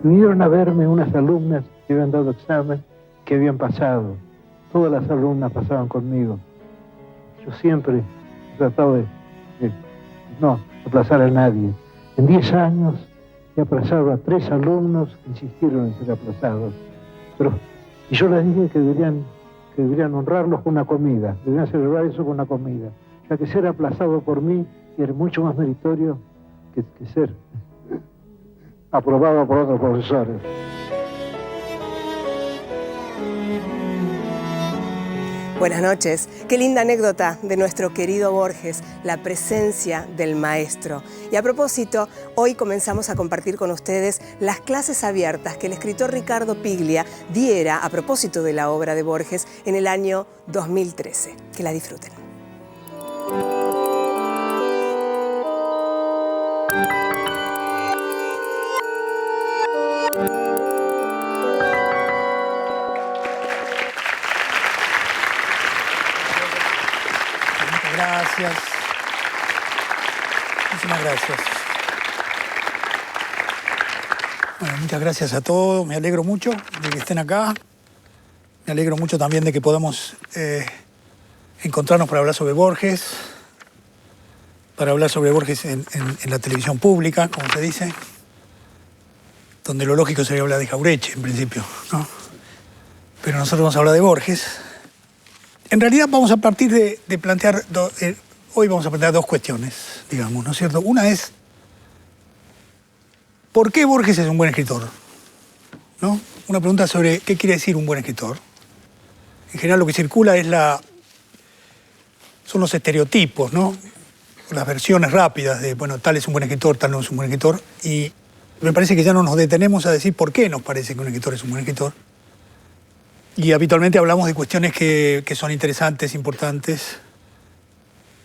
Vinieron a verme unas alumnas que habían dado examen, que habían pasado. Todas las alumnas pasaban conmigo. Yo siempre he tratado de no aplazar a nadie. En 10 años he aplazado a 3 alumnos que insistieron en ser aplazados. Y yo les dije que deberían honrarlos con una comida, deberían celebrar eso con una comida. Ya que ser aplazado por mí era mucho más meritorio que ser aprobado por otros profesores. Buenas noches. Qué linda anécdota de nuestro querido Borges, la presencia del maestro. Y a propósito, hoy comenzamos a compartir con ustedes las clases abiertas que el escritor Ricardo Piglia diera a propósito de la obra de Borges en el año 2013. Que la disfruten. Gracias. Muchísimas gracias. Bueno, muchas gracias a todos. Me alegro mucho de que estén acá. Me alegro mucho también de que podamos encontrarnos para hablar sobre Borges. Para hablar sobre Borges en la televisión pública, como se dice. Donde lo lógico sería hablar de Jauretche, en principio, ¿no? Pero nosotros vamos a hablar de Borges. En realidad vamos a partir de plantear, hoy vamos a plantear dos cuestiones, digamos, ¿no es cierto? Una es, ¿por qué Borges es un buen escritor? ¿No? Una pregunta sobre qué quiere decir un buen escritor. En general lo que circula son los estereotipos, ¿no? Las versiones rápidas de, bueno, tal es un buen escritor, tal no es un buen escritor. Y me parece que ya no nos detenemos a decir por qué nos parece que un escritor es un buen escritor. Y habitualmente hablamos de cuestiones que son interesantes, importantes,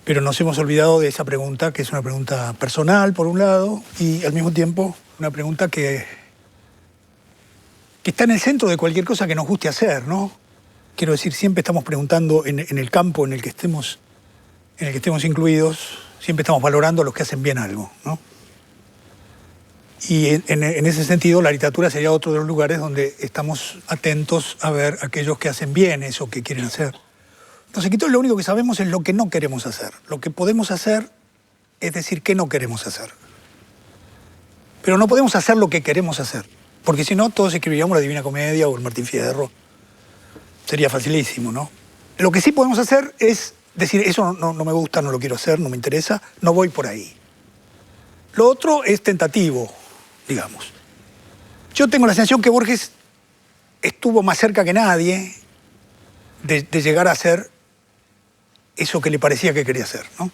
pero nos hemos olvidado de esa pregunta, que es una pregunta personal, por un lado, y al mismo tiempo una pregunta que está en el centro de cualquier cosa que nos guste hacer, ¿no? Quiero decir, siempre estamos preguntando en el campo en el que estemos incluidos, siempre estamos valorando a los que hacen bien algo, ¿no? Y en ese sentido, la literatura sería otro de los lugares donde estamos atentos a ver aquellos que hacen bien eso que quieren hacer. Los escritores lo único que sabemos es lo que no queremos hacer. Lo que podemos hacer es decir qué no queremos hacer. Pero no podemos hacer lo que queremos hacer, porque si no, todos escribiríamos la Divina Comedia o el Martín Fierro. Sería facilísimo, ¿no? Lo que sí podemos hacer es decir, eso no me gusta, no lo quiero hacer, no me interesa, no voy por ahí. Lo otro es tentativo, digamos. Yo tengo la sensación que Borges estuvo más cerca que nadie de llegar a hacer eso que le parecía que quería hacer, ¿no?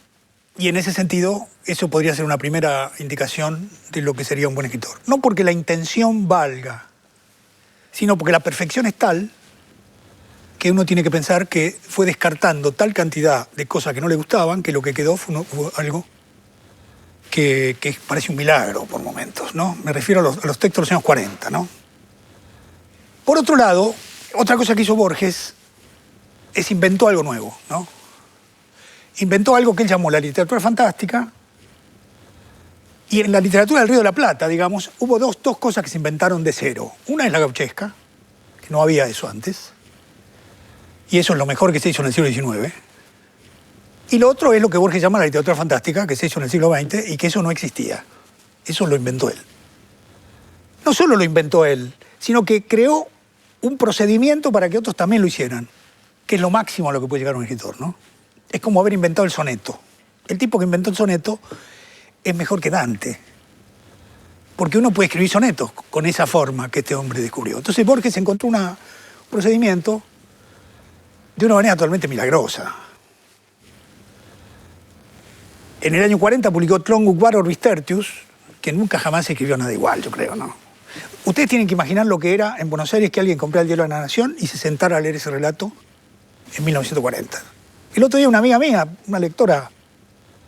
Y en ese sentido, eso podría ser una primera indicación de lo que sería un buen escritor. No porque la intención valga, sino porque la perfección es tal que uno tiene que pensar que fue descartando tal cantidad de cosas que no le gustaban que lo que quedó fue algo que parece un milagro por momentos, ¿no? Me refiero a los textos de los años 40, ¿no? Por otro lado, otra cosa que hizo Borges es inventó algo nuevo, ¿no? Inventó algo que él llamó la literatura fantástica, y en la literatura del Río de la Plata, digamos, hubo dos cosas que se inventaron de cero. Una es la gauchesca, que no había eso antes, y eso es lo mejor que se hizo en el siglo XIX. Y lo otro es lo que Borges llama la literatura fantástica, que se hizo en el siglo XX y que eso no existía. Eso lo inventó él. No solo lo inventó él, sino que creó un procedimiento para que otros también lo hicieran, que es lo máximo a lo que puede llegar un escritor, ¿no? Es como haber inventado el soneto. El tipo que inventó el soneto es mejor que Dante, porque uno puede escribir sonetos con esa forma que este hombre descubrió. Entonces Borges encontró un procedimiento de una manera totalmente milagrosa. En el año 40 publicó Tlön Uqbar Orbis Tertius, que nunca jamás escribió nada igual, yo creo, ¿no? Ustedes tienen que imaginar lo que era en Buenos Aires que alguien comprara el Diario de la Nación y se sentara a leer ese relato en 1940. El otro día una amiga mía, una lectora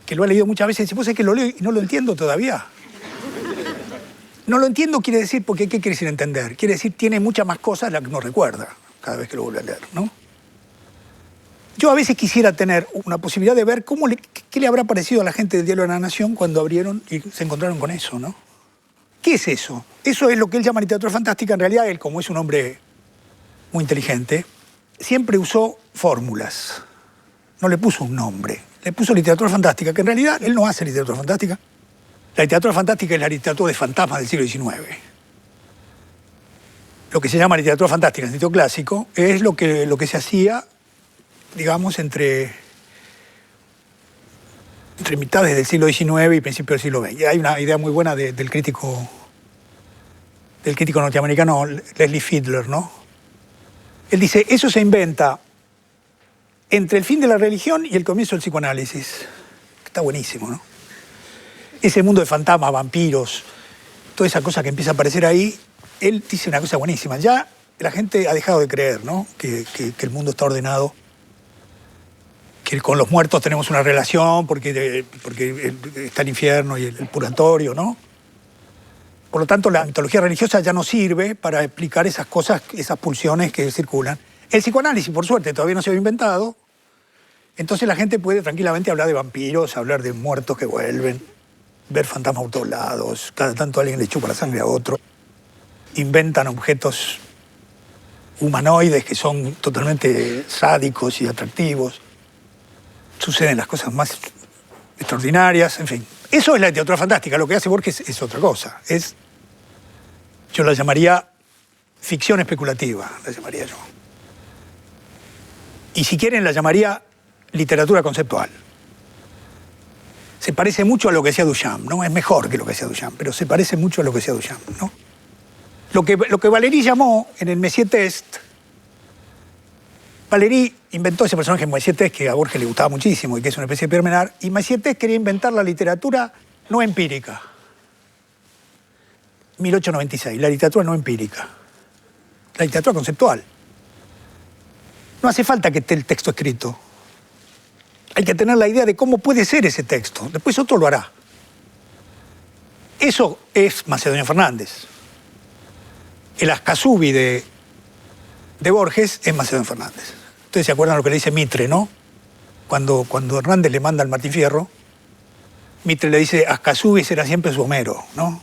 que lo ha leído muchas veces, dice, ¿vos sabés que lo leo y no lo entiendo todavía? No lo entiendo quiere decir, porque ¿qué quiere decir entender? Quiere decir tiene muchas más cosas las que uno recuerda cada vez que lo vuelve a leer, ¿no? Yo a veces quisiera tener una posibilidad de ver qué le habrá parecido a la gente del Diario de la Nación cuando abrieron y se encontraron con eso, ¿no? ¿Qué es eso? Eso es lo que él llama literatura fantástica. En realidad, él, como es un hombre muy inteligente, siempre usó fórmulas. No le puso un nombre. Le puso literatura fantástica, que en realidad él no hace literatura fantástica. La literatura fantástica es la literatura de fantasmas del siglo XIX. Lo que se llama literatura fantástica en sentido clásico es lo que se hacía, digamos, entre mitades del siglo XIX y principios del siglo XX. Hay una idea muy buena del crítico norteamericano Leslie Fidler, ¿no? Él dice, eso se inventa entre el fin de la religión y el comienzo del psicoanálisis. Está buenísimo, ¿no? Ese mundo de fantasmas, vampiros, toda esa cosa que empieza a aparecer ahí, él dice una cosa buenísima. Ya la gente ha dejado de creer, ¿no? Que el mundo está ordenado, que con los muertos tenemos una relación porque está el infierno y el purgatorio, ¿no? Por lo tanto, la mitología religiosa ya no sirve para explicar esas cosas, esas pulsiones que circulan. El psicoanálisis, por suerte, todavía no se había inventado. Entonces la gente puede tranquilamente hablar de vampiros, hablar de muertos que vuelven, ver fantasmas por todos lados. Cada tanto alguien le chupa la sangre a otro. Inventan objetos humanoides que son totalmente sádicos y atractivos. Suceden las cosas más extraordinarias, en fin. Eso es la literatura fantástica. Lo que hace Borges es otra cosa. Yo la llamaría ficción especulativa, la llamaría yo. Y si quieren, la llamaría literatura conceptual. Se parece mucho a lo que hacía Duchamp, ¿no? Es mejor que lo que hacía Duchamp, pero se parece mucho a lo que hacía Duchamp, ¿no? Lo que Valéry llamó en el Messier Test, Valéry inventó ese personaje Messier Test que a Borges le gustaba muchísimo y que es una especie de Pierre Menard, y Messier Test quería inventar la literatura no empírica. 1896, la literatura no empírica. La literatura conceptual. No hace falta que esté el texto escrito. Hay que tener la idea de cómo puede ser ese texto. Después otro lo hará. Eso es Macedonio Fernández. El Ascasubi de Borges es Macedonio Fernández. Ustedes se acuerdan lo que le dice Mitre, ¿no? Cuando Hernández le manda al Martín Fierro, Mitre le dice, Ascasubi será siempre su Homero, ¿no?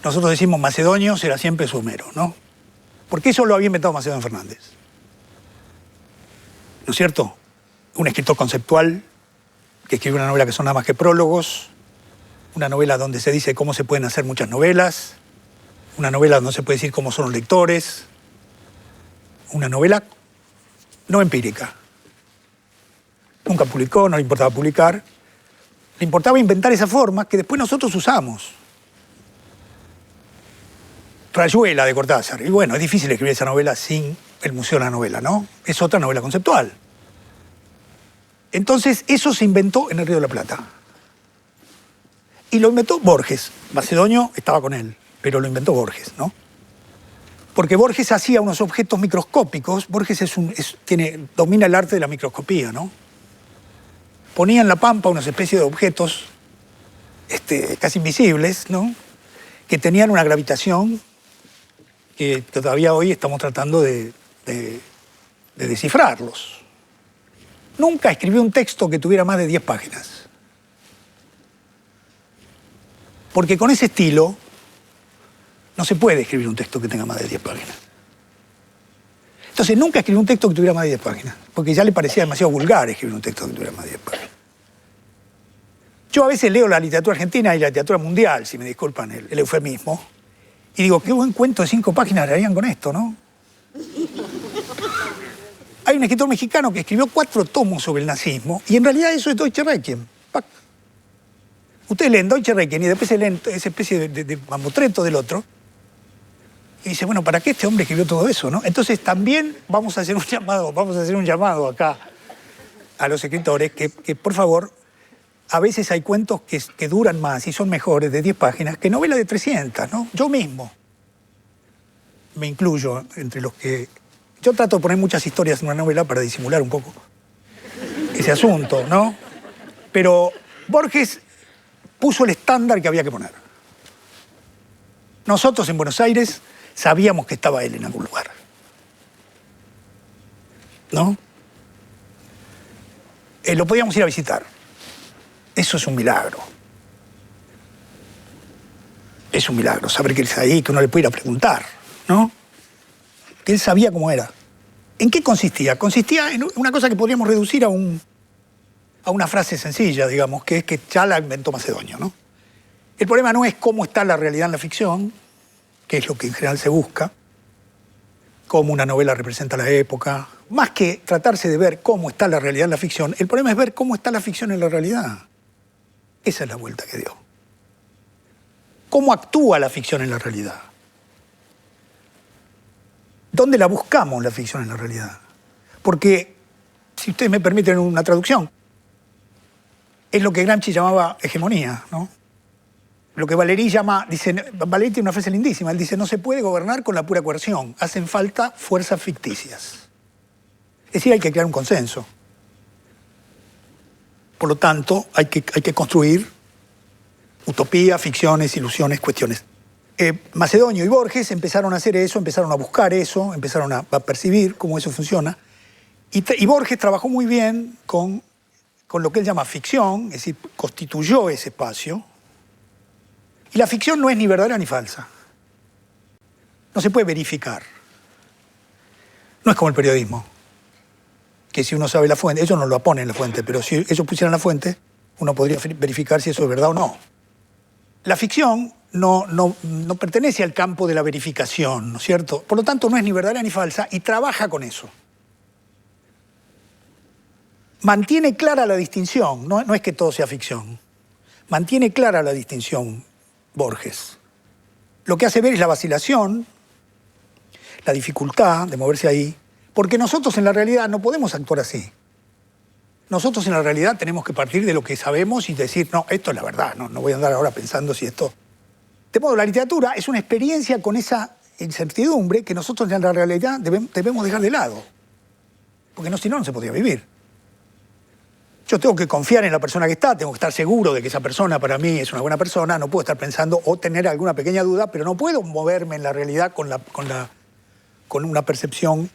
Nosotros decimos Macedonio será siempre su Homero, ¿no? Porque eso lo había inventado Macedonio Fernández. ¿No es cierto? Un escritor conceptual que escribe una novela que son nada más que prólogos, una novela donde se dice cómo se pueden hacer muchas novelas, una novela donde se puede decir cómo son los lectores, una novela no empírica. Nunca publicó, no le importaba publicar, le importaba inventar esa forma que después nosotros usamos. Rayuela de Cortázar. Y bueno, es difícil escribir esa novela sin el Museo de la Novela, ¿no? Es otra novela conceptual. Entonces, eso se inventó en el Río de la Plata. Y lo inventó Borges. Macedonio estaba con él, pero lo inventó Borges, ¿no? Porque Borges hacía unos objetos microscópicos. Borges domina el arte de la microscopía, ¿no? Ponía en la pampa unas especies de objetos casi invisibles, ¿no? Que tenían una gravitación que todavía hoy estamos tratando de descifrarlos. Nunca escribió un texto que tuviera más de 10 páginas. Porque con ese estilo no se puede escribir un texto que tenga más de 10 páginas. Entonces nunca escribió un texto que tuviera más de 10 páginas, porque ya le parecía demasiado vulgar escribir un texto que tuviera más de 10 páginas. Yo a veces leo la literatura argentina y la literatura mundial, si me disculpan el eufemismo, y digo, qué buen cuento de 5 páginas harían con esto, ¿no? Hay un escritor mexicano que escribió 4 tomos sobre el nazismo, y en realidad eso es Deutsche Requiem. Ustedes leen Deutsche Requiem y después se leen esa especie de mamotreto del otro, y dice, bueno, ¿para qué este hombre escribió todo eso, no? Entonces también vamos a hacer un llamado acá a los escritores que por favor, a veces hay cuentos que duran más y son mejores de 10 páginas que novelas de 300, ¿no? Yo mismo me incluyo entre los que... Yo trato de poner muchas historias en una novela para disimular un poco ese asunto, ¿no? Pero Borges puso el estándar que había que poner. Nosotros en Buenos Aires sabíamos que estaba él en algún lugar, ¿no? Lo podíamos ir a visitar. Eso es un milagro. es un milagro saber que él está ahí, que uno le puede ir a preguntar, ¿no? Que él sabía cómo era. ¿En qué consistía? Consistía en una cosa que podríamos reducir a una frase sencilla, digamos, que es que ya la inventó Macedonio, ¿no? El problema no es cómo está la realidad en la ficción, que es lo que en general se busca, cómo una novela representa la época. Más que tratarse de ver cómo está la realidad en la ficción, el problema es ver cómo está la ficción en la realidad. Esa es la vuelta que dio. ¿Cómo actúa la ficción en la realidad? ¿Dónde la buscamos, la ficción en la realidad? Porque, si ustedes me permiten una traducción, es lo que Gramsci llamaba hegemonía, ¿no? Lo que Valéry llama, Valéry tiene una frase lindísima, él dice, no se puede gobernar con la pura coerción, hacen falta fuerzas ficticias. Es decir, hay que crear un consenso. Por lo tanto, hay que construir utopías, ficciones, ilusiones, cuestiones. Macedonio y Borges empezaron a hacer eso, empezaron a buscar eso, empezaron a percibir cómo eso funciona. Y Borges trabajó muy bien con lo que él llama ficción, es decir, constituyó ese espacio. Y la ficción no es ni verdadera ni falsa. No se puede verificar. No es como el periodismo, que si uno sabe la fuente, ellos no lo ponen en la fuente, pero si ellos pusieran la fuente, uno podría verificar si eso es verdad o no. La ficción no pertenece al campo de la verificación, ¿no es cierto? Por lo tanto, no es ni verdadera ni falsa y trabaja con eso. Mantiene clara la distinción, no es que todo sea ficción. Mantiene clara la distinción Borges. Lo que hace ver es la vacilación, la dificultad de moverse ahí, porque nosotros en la realidad no podemos actuar así. Nosotros en la realidad tenemos que partir de lo que sabemos y decir, no, esto es la verdad, no voy a andar ahora pensando si esto... De modo, la literatura es una experiencia con esa incertidumbre que nosotros en la realidad debemos dejar de lado, porque si no, no se podría vivir. Yo tengo que confiar en la persona que está, tengo que estar seguro de que esa persona para mí es una buena persona, no puedo estar pensando o tener alguna pequeña duda, pero no puedo moverme en la realidad con una percepción,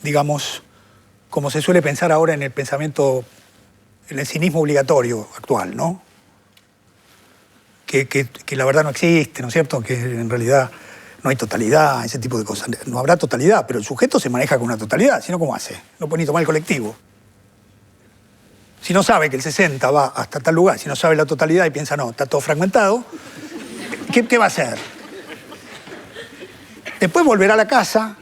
digamos, como se suele pensar ahora en el pensamiento, en el cinismo obligatorio actual, ¿no? Que la verdad no existe, ¿no es cierto? Que en realidad no hay totalidad, ese tipo de cosas. No habrá totalidad, pero el sujeto se maneja con una totalidad, si no, ¿cómo hace? No puede ni tomar el colectivo. Si no sabe que el 60 va hasta tal lugar, si no sabe la totalidad y piensa, no, está todo fragmentado, ¿qué va a hacer? Después volverá a la casa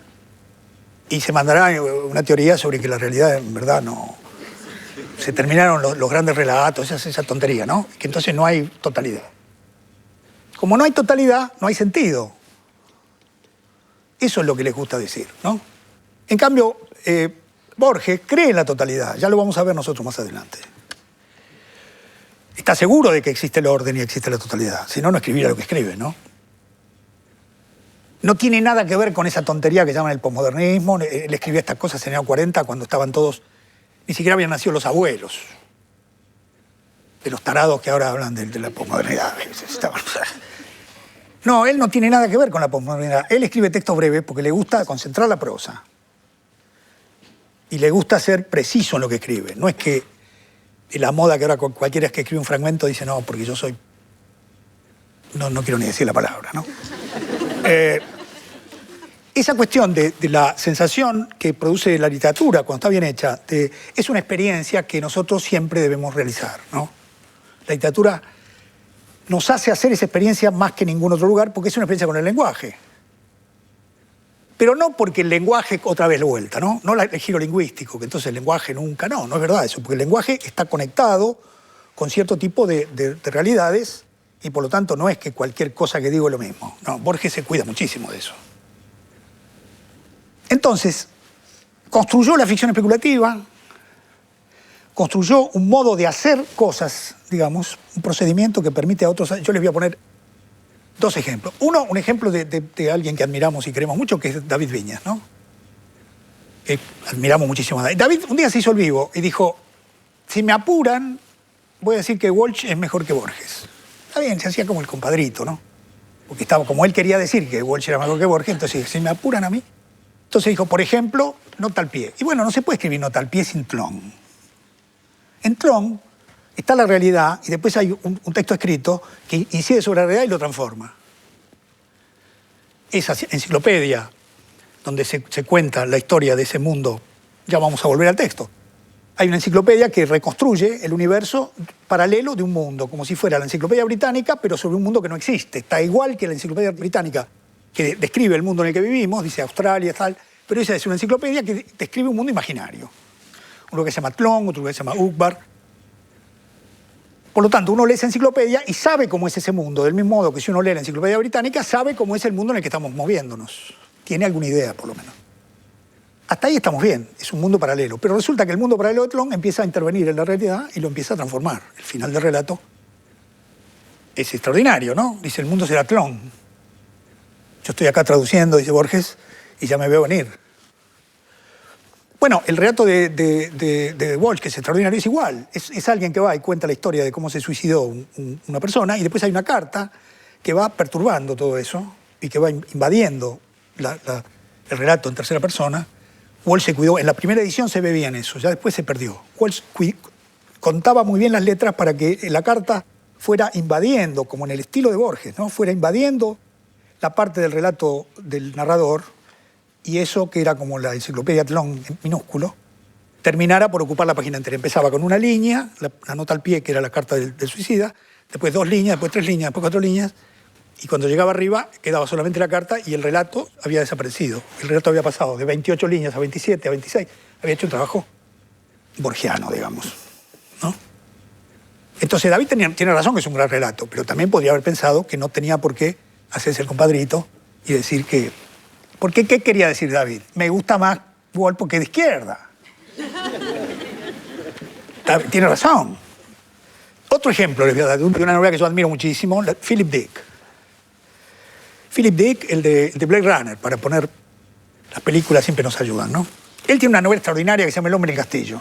y se mandará una teoría sobre que la realidad en verdad no... Se terminaron los grandes relatos, esa tontería, ¿no? Que entonces no hay totalidad. Como no hay totalidad, no hay sentido. Eso es lo que les gusta decir, ¿no? En cambio, Borges cree en la totalidad, ya lo vamos a ver nosotros más adelante. Está seguro de que existe el orden y existe la totalidad, si no, no escribiera lo que escribe, ¿no? No tiene nada que ver con esa tontería que llaman el posmodernismo. Él escribía estas cosas en el año 40 cuando estaban todos, ni siquiera habían nacido los abuelos de los tarados que ahora hablan de la posmodernidad. No, él no tiene nada que ver con la posmodernidad. Él escribe textos breves porque le gusta concentrar la prosa. Y le gusta ser preciso en lo que escribe. No es que la moda que ahora cualquiera que escribe un fragmento dice, no, porque yo soy... No quiero ni decir la palabra, ¿no? Esa cuestión de la sensación que produce la literatura cuando está bien hecha es una experiencia que nosotros siempre debemos realizar, ¿no? La literatura nos hace hacer esa experiencia más que en ningún otro lugar porque es una experiencia con el lenguaje. Pero no porque el lenguaje otra vez de vuelta, ¿no? No el giro lingüístico, que entonces el lenguaje nunca, no es verdad eso, porque el lenguaje está conectado con cierto tipo de realidades y por lo tanto no es que cualquier cosa que digo es lo mismo. No, Borges se cuida muchísimo de eso. Entonces, construyó la ficción especulativa, construyó un modo de hacer cosas, digamos, un procedimiento que permite a otros... Yo les voy a poner dos ejemplos. Uno, un ejemplo de alguien que admiramos y queremos mucho, que es David Viñas, ¿no? Admiramos muchísimo a David. David un día se hizo el vivo y dijo, si me apuran, voy a decir que Walsh es mejor que Borges. Está bien, se hacía como el compadrito, ¿no? Porque estaba, como él quería decir que Walsh era mejor que Borges, entonces, si me apuran a mí. Entonces dijo, por ejemplo, nota al pie. Y bueno, no se puede escribir nota al pie sin tlón. En tlón está la realidad y después hay un texto escrito que incide sobre la realidad y lo transforma. esa enciclopedia donde se cuenta la historia de ese mundo, ya vamos a volver al texto. Hay una enciclopedia que reconstruye el universo paralelo de un mundo, como si fuera la enciclopedia británica, pero sobre un mundo que no existe. Está igual que la enciclopedia británica, que describe el mundo en el que vivimos, dice Australia, tal, pero esa es una enciclopedia que describe un mundo imaginario. Uno que se llama Tlön, otro que se llama Uqbar. Por lo tanto, uno lee esa enciclopedia y sabe cómo es ese mundo, del mismo modo que si uno lee la enciclopedia británica, sabe cómo es el mundo en el que estamos moviéndonos. Tiene alguna idea, por lo menos. Hasta ahí estamos bien, es un mundo paralelo. Pero resulta que el mundo paralelo de Tlön empieza a intervenir en la realidad y lo empieza a transformar. El final del relato es extraordinario, ¿no? Dice, el mundo será Tlön. Yo estoy acá traduciendo, dice Borges, y ya me veo venir. Bueno, el relato de Walsh, que es extraordinario, es igual. Es alguien que va y cuenta la historia de cómo se suicidó una persona, y después hay una carta que va perturbando todo eso y que va invadiendo el relato en tercera persona. Walsh se cuidó, en la primera edición se ve bien eso, ya después se perdió. Walsh contaba muy bien las letras para que la carta fuera invadiendo, como en el estilo de Borges, ¿no? Fuera invadiendo la parte del relato del narrador, y eso, que era como la enciclopedia Tlön en minúsculo, terminara por ocupar la página entera. Empezaba con una línea, la nota al pie, que era la carta del suicida, después 2 líneas, después 3 líneas, después 4 líneas, y cuando llegaba arriba quedaba solamente la carta y el relato había desaparecido. El relato había pasado de 28 líneas a 27, a 26. Había hecho un trabajo borgiano, digamos, ¿no? Entonces David tiene razón que es un gran relato, pero también podría haber pensado que no tenía por qué hacerse el compadrito y decir que... Porque, ¿qué quería decir David? Me gusta más Walsh porque es de izquierda. Tiene razón. Otro ejemplo les voy a dar de una novela que yo admiro muchísimo, Philip Dick. Philip Dick, el de Blade Runner, para poner las películas siempre nos ayudan, ¿no? Él tiene una novela extraordinaria que se llama El hombre en el castillo.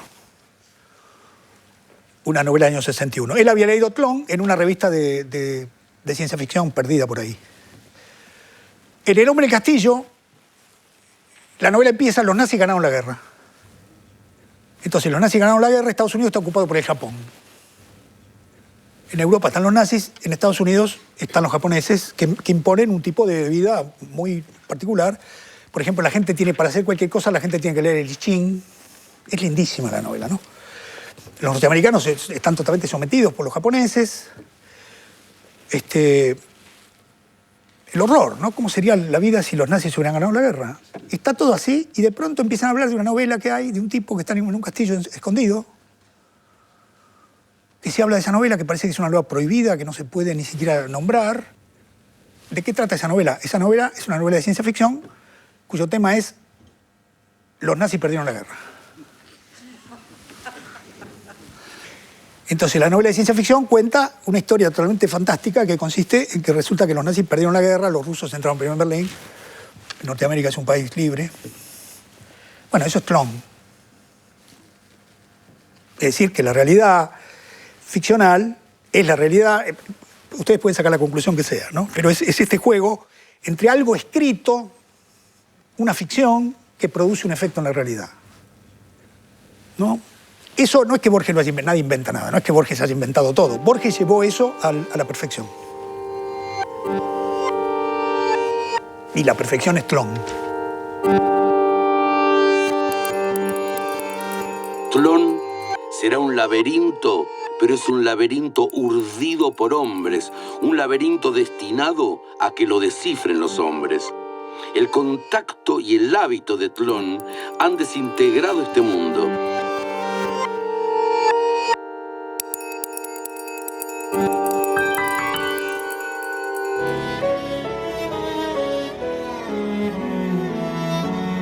Una novela del año 61. Él había leído Tlön en una revista de ciencia ficción perdida por ahí. En El hombre en el castillo, la novela empieza, los nazis ganaron la guerra. Entonces, los nazis ganaron la guerra, Estados Unidos está ocupado por el Japón. En Europa están los nazis, en Estados Unidos están los japoneses que imponen un tipo de vida muy particular. Por ejemplo, la gente tiene, para hacer cualquier cosa, la gente tiene que leer el I Ching. Es lindísima la novela, ¿no? Los norteamericanos están totalmente sometidos por los japoneses. El horror, ¿no? ¿Cómo sería la vida si los nazis hubieran ganado la guerra? Está todo así y de pronto empiezan a hablar de una novela que hay de un tipo que está en un castillo escondido. Y se habla de esa novela que parece que es una novela prohibida, que no se puede ni siquiera nombrar. ¿De qué trata esa novela? Esa novela es una novela de ciencia ficción cuyo tema es los nazis perdieron la guerra. Entonces, la novela de ciencia ficción cuenta una historia totalmente fantástica que consiste en que resulta que los nazis perdieron la guerra, los rusos entraron primero en Berlín, Norteamérica es un país libre. Bueno, eso es Tlön. Es decir, que la realidad ficcional es la realidad, ustedes pueden sacar la conclusión que sea, ¿no? Pero es este juego entre algo escrito, una ficción, que produce un efecto en la realidad, ¿no? Eso no es que Borges lo haya inventado, nadie inventa nada, no es que Borges haya inventado todo. Borges llevó eso a la perfección. Y la perfección es Tlön. Tlön será un laberinto, pero es un laberinto urdido por hombres, un laberinto destinado a que lo descifren los hombres. El contacto y el hábito de Tlön han desintegrado este mundo.